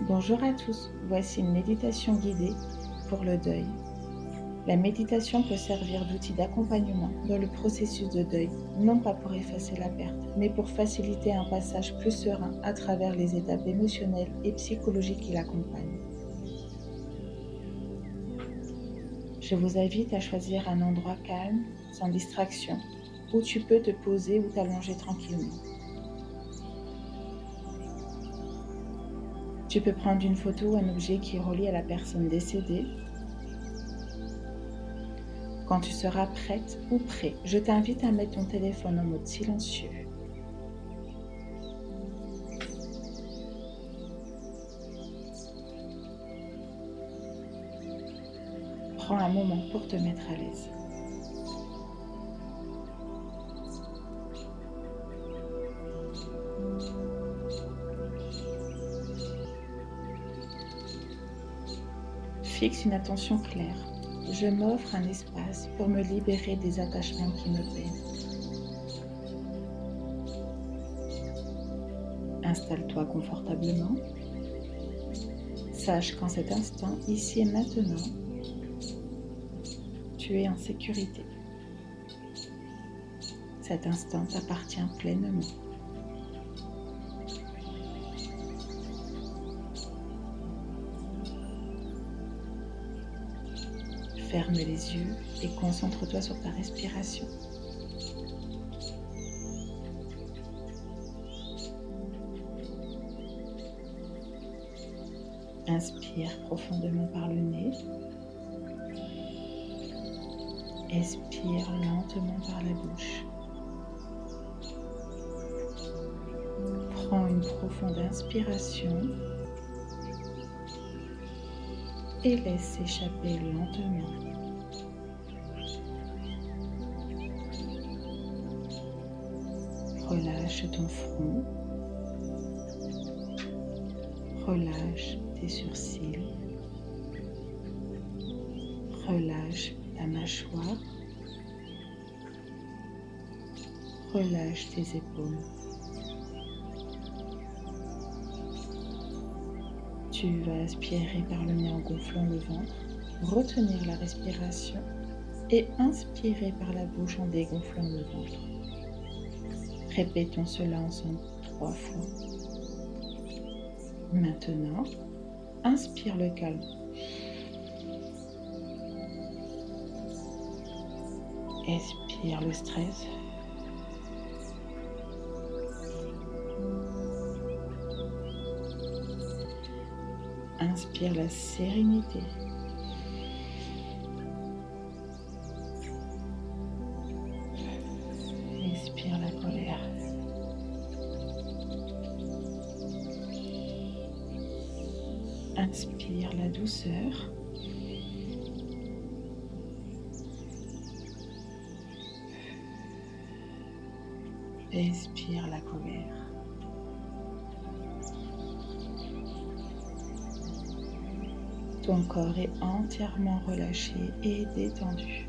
Bonjour à tous, voici une méditation guidée pour le deuil. La méditation peut servir d'outil d'accompagnement dans le processus de deuil, non pas pour effacer la perte, mais pour faciliter un passage plus serein à travers les étapes émotionnelles et psychologiques qui l'accompagnent. Je vous invite à choisir un endroit calme, sans distraction, où tu peux te poser ou t'allonger tranquillement. Tu peux prendre une photo ou un objet qui est relié à la personne décédée. Quand tu seras prête ou prêt, je t'invite à mettre ton téléphone en mode silencieux. Prends un moment pour te mettre à l'aise. Fixe une attention claire. Je m'offre un espace pour me libérer des attachements qui me peinent. Installe-toi confortablement. Sache qu'en cet instant, ici et maintenant, tu es en sécurité. Cet instant t'appartient pleinement. Ferme les yeux et concentre-toi sur ta respiration. Inspire profondément par le nez. Expire lentement par la bouche. Prends une profonde inspiration et laisse s'échapper lentement. Relâche ton front. Relâche tes sourcils. Relâche ta mâchoire. Relâche tes épaules. Tu vas aspirer par le nez en gonflant le ventre, retenir la respiration et inspirer par la bouche en dégonflant le ventre. Répétons cela ensemble 3 fois. Maintenant, inspire le calme. Expire le stress. Inspire la sérénité. Expire la colère. Inspire la douceur. Expire la colère. Ton corps est entièrement relâché et détendu.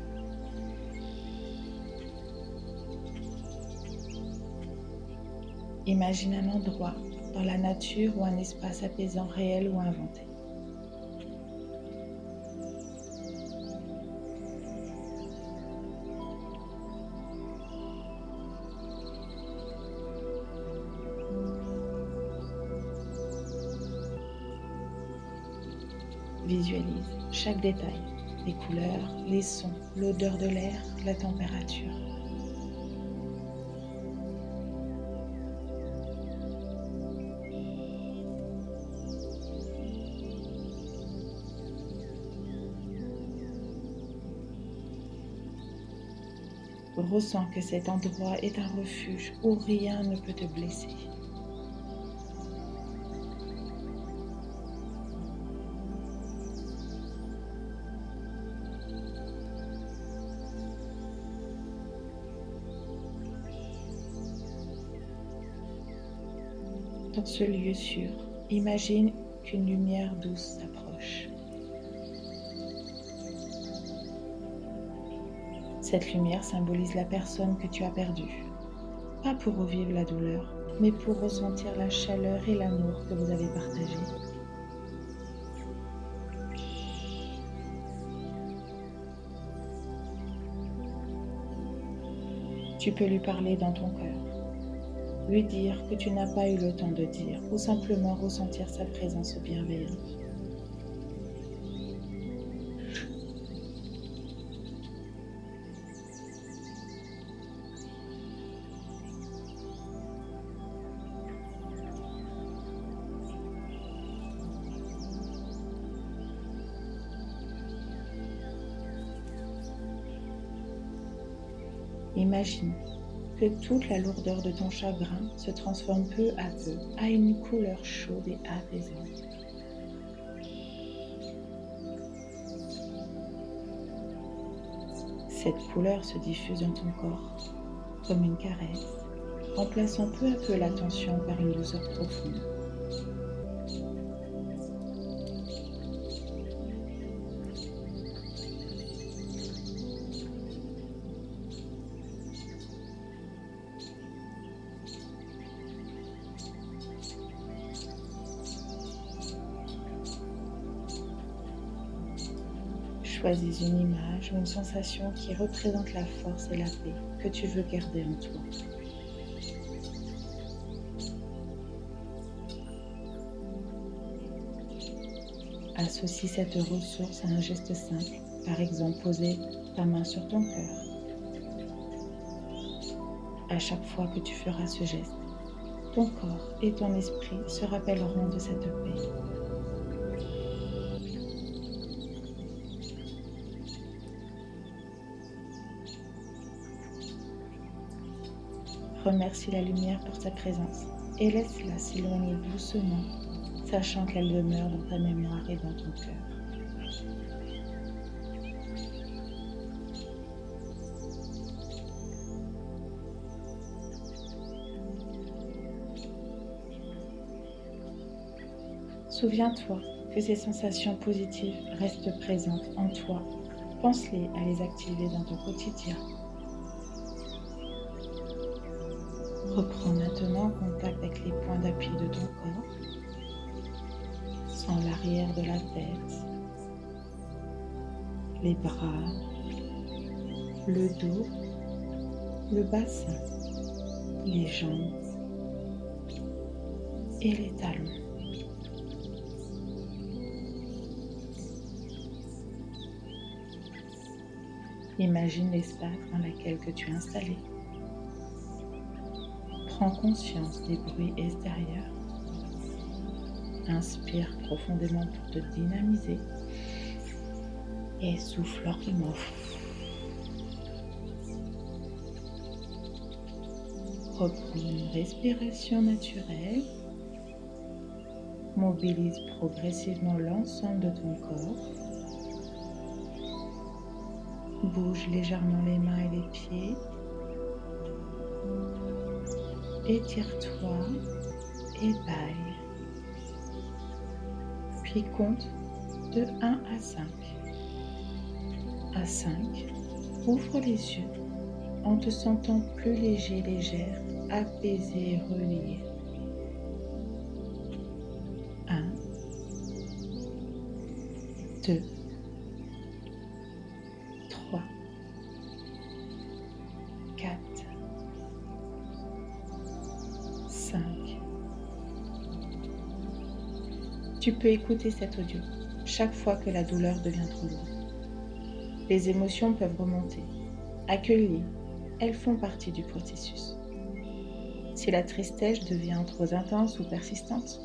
Imagine un endroit dans la nature ou un espace apaisant réel ou inventé. Visualise chaque détail, les couleurs, les sons, l'odeur de l'air, la température. Ressens que cet endroit est un refuge où rien ne peut te blesser. Dans ce lieu sûr, imagine qu'une lumière douce s'approche. Cette lumière symbolise la personne que tu as perdue, pas pour revivre la douleur, mais pour ressentir la chaleur et l'amour que vous avez partagé. Tu peux lui parler dans ton cœur, lui dire que tu n'as pas eu le temps de dire ou simplement ressentir sa présence bienveillante. Imagine que toute la lourdeur de ton chagrin se transforme peu à peu à une couleur chaude et apaisante. Cette couleur se diffuse dans ton corps comme une caresse, remplaçant peu à peu la tension par une douceur profonde. Choisis une image ou une sensation qui représente la force et la paix que tu veux garder en toi. Associe cette ressource à un geste simple, par exemple poser ta main sur ton cœur. À chaque fois que tu feras ce geste, ton corps et ton esprit se rappelleront de cette paix. Remercie la lumière pour sa présence et laisse-la s'éloigner doucement, sachant qu'elle demeure dans ta mémoire et dans ton cœur. Souviens-toi que ces sensations positives restent présentes en toi. Pense-les à les activer dans ton quotidien. Reprends maintenant contact avec les points d'appui de ton corps, sans l'arrière de la tête, les bras, le dos, le bassin, les jambes et les talons. Imagine l'espace dans lequel tu es installé. Prends conscience des bruits extérieurs. Inspire profondément pour te dynamiser et souffle lentement. Reprends une respiration naturelle. Mobilise progressivement l'ensemble de ton corps. Bouge légèrement les mains et les pieds. Étire-toi et baille. Puis compte de 1 à 5. À 5, ouvre les yeux en te sentant plus léger, légère, apaisé et relié. 1, 2, 3, 4, 5. Tu peux écouter cet audio chaque fois que la douleur devient trop lourde. Les émotions peuvent remonter. Accueille-les, elles font partie du processus. Si la tristesse devient trop intense ou persistante,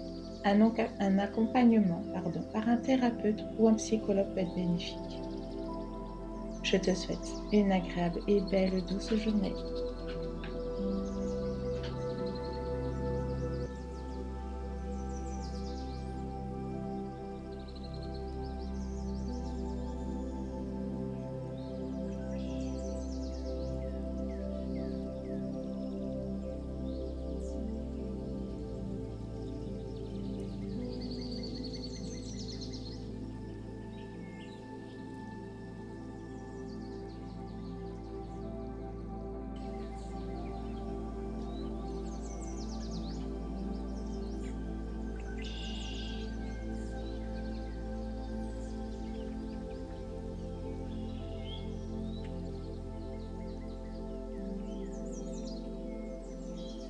un accompagnement par un thérapeute ou un psychologue peut être bénéfique. Je te souhaite une agréable et belle douce journée.